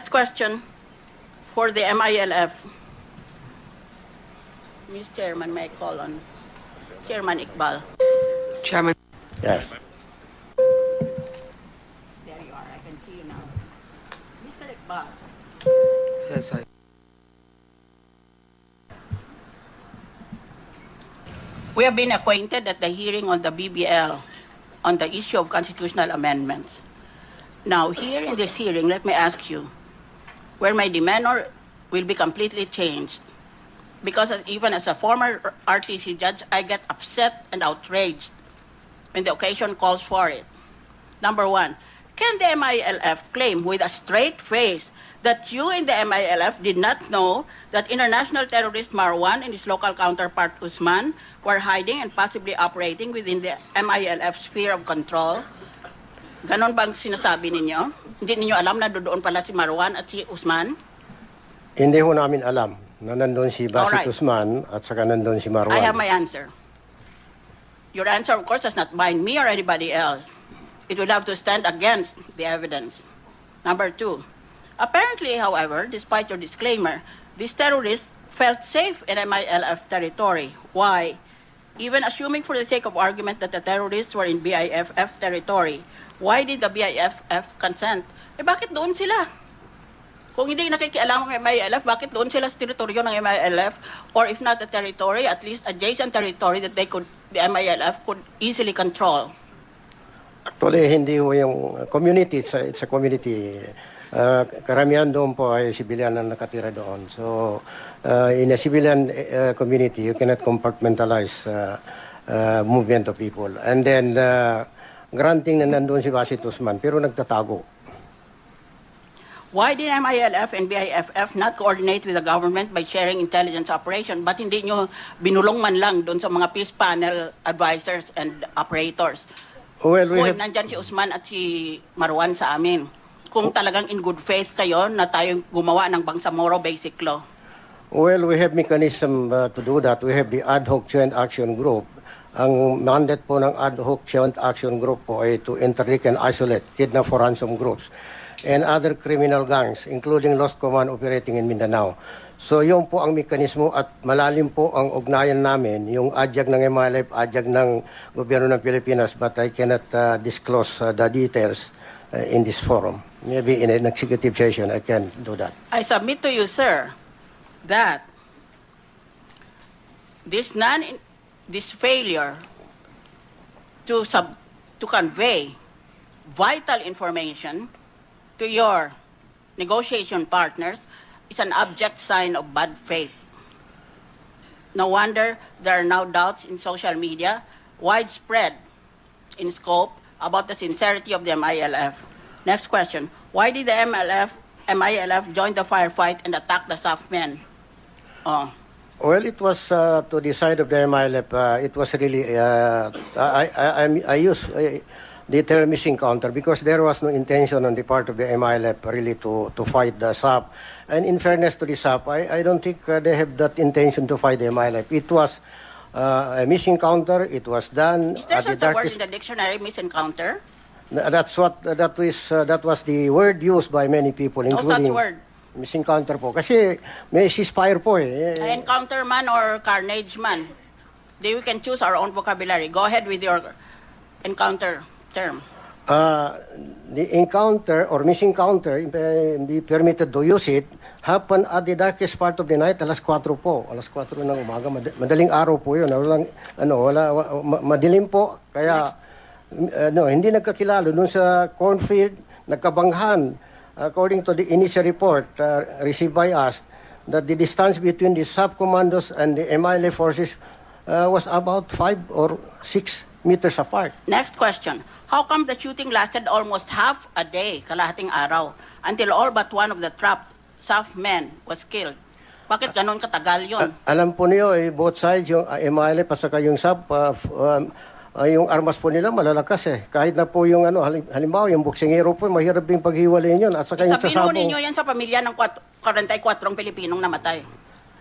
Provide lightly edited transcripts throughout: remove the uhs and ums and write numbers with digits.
Next question for the MILF. Ms. Chairman, may I call on Chairman Iqbal? Chairman. Yes. There you are. I can see you now. Mr. Iqbal. Yes, I. We have been acquainted at the hearing on the BBL on the issue of constitutional amendments. Now, here in this hearing, let me ask you, where my demeanor will be completely changed. Because even as a former RTC judge, I get upset and outraged when the occasion calls for it. Number one, can the MILF claim with a straight face that you in the MILF did not know that international terrorist Marwan and his local counterpart Usman were hiding and possibly operating within the MILF sphere of control? Ganon bang sinasabi ninyo? Hindi ninyo alam na doon pala si Marwan at si Usman? Hindi ho namin alam na nandun si Basit Alright. Usman at saka nandun si Marwan. I have my answer. Your answer, of course, does not bind me or anybody else. It will have to stand against the evidence. Number two, apparently, however, despite your disclaimer, these terrorists felt safe in MILF territory. Why? Even assuming for the sake of argument that the terrorists were in BIFF territory, why did the BIFF consent? Eh bakit doon sila? Kung hindi nakikialam ng MILF, bakit doon sila sa teritoryo ng MILF? Or if not the territory, at least adjacent territory that the MILF could easily control? Actually, hindi ho yung community, it's a community. Karamihan doon po ay civilian na nakatira doon. So, in a civilian community, you cannot compartmentalize movement of people. And then, granting na nandun si Basit Usman, pero nagtatago. Why did MILF and BIFF not coordinate with the government by sharing intelligence operation? Ba't hindi nyo binulong man lang doon sa mga peace panel advisors and operators? Well, we Uy, have... nandyan si Usman at si Marwan sa amin. Kung talagang in good faith kayo na tayo gumawa ng Bangsamoro Basic Law. Well, we have mechanism to do that. We have the ad hoc joint action group. Ang mandate po ng ad hoc joint action group po ay to interdict and isolate kidnap for ransom groups and other criminal gangs, including Lost Command operating in Mindanao. So yun po ang mekanismo at malalim po ang ugnayan namin, yung adyag ng MILF, adyag ng gobyerno ng Pilipinas, but I cannot disclose the details in this forum. Maybe in an executive session I can do that. I submit to you, sir, that this failure to convey vital information to your negotiation partners is an abject sign of bad faith. No wonder there are now doubts in social media, widespread in scope, about the sincerity of the MILF. Next question. Why did the MILF join the firefight and attack the SAF men? Oh. Well, it was to the side of the MILF. It was really, I use the term missing counter because there was no intention on the part of the MILF really to fight the SAP. And in fairness to the SAP, I don't think they have that intention to fight the MILF. It was a missing counter. It was done. Is there such a word in the dictionary, misencounter? That was the word used by many people, No including such word. missing counter po. Kasi may ceasefire po eh. Encounter man or carnage man. We can choose our own vocabulary. Go ahead with your encounter term. The encounter or missing counter, be permitted to use it, happened at the darkest part of the night, alas 4 po. Alas 4 ng umaga, madaling araw po yun. Madilim po, kaya hindi nagkakilala. Doon sa cornfield, nagkabanghan. According to the initial report received by us, that the distance between the sub-commandos and the MILF forces was about 5 or 6 meters apart. Next question. How come the shooting lasted almost half a day, kalahating araw, until all but one of the trapped SAF men was killed? Bakit ganon katagal yun? Alam po niyo, both sides, yung MILF at saka yung SAP, yung armas po nila malalakas eh. Kahit na po yung halimbawa yung boksingero po, mahirap din paghiwalayin yun. At saka yung Sabihin mo ninyo yan sa pamilya ng 44 Pilipinong namatay.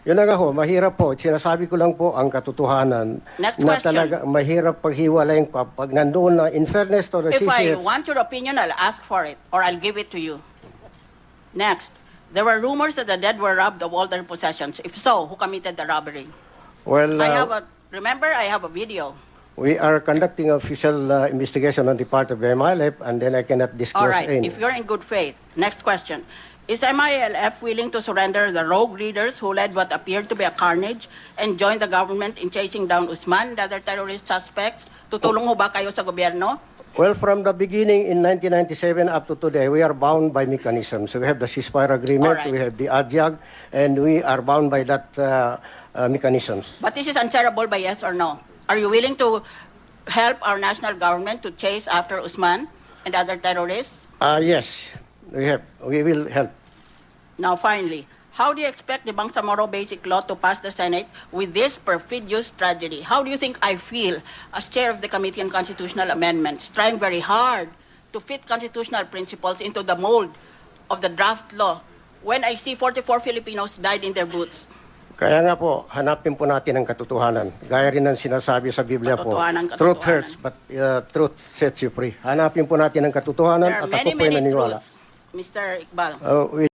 Yun na nga ho, mahirap po. Sinasabi ko lang po ang katotohanan. Next na question. talaga mahirap paghiwalayin pag nandoon na in fairness to the If I CCF. want your opinion, I'll ask for it or I'll give it to you. Next, there were rumors that the dead were robbed of all their possessions. If so, who committed the robbery? Well, Remember, I have a video. we are conducting official investigation on the part of the MILF, and then I cannot All disclose right, any. if you're in good faith. Next question. Is MILF willing to surrender the rogue leaders who led what appeared to be a carnage and join the government in chasing down Usman and other terrorist suspects? Tutulong ho ba kayo sa gobyerno? Well, from the beginning in 1997 up to today, we are bound by mechanisms. We have the ceasefire agreement, Alright. we have the ADIAG, and we are bound by that mechanisms. But this is answerable by yes or no. Are you willing to help our national government to chase after Usman and other terrorists? Yes, we will help. Now, finally, how do you expect the Bangsamoro Basic Law to pass the Senate with this perfidious tragedy? How do you think I feel as chair of the Committee on Constitutional Amendments, trying very hard to fit constitutional principles into the mold of the draft law when I see 44 Filipinos died in their boots? Kaya nga po, hanapin po natin ang katotohanan. Gaya rin ang sinasabi sa Biblia po, Katotohanan. truth hurts, but truth sets you free. Hanapin po natin ang katotohanan There are at ako many, po'y many naniniwala. truths, Mr. Iqbal. We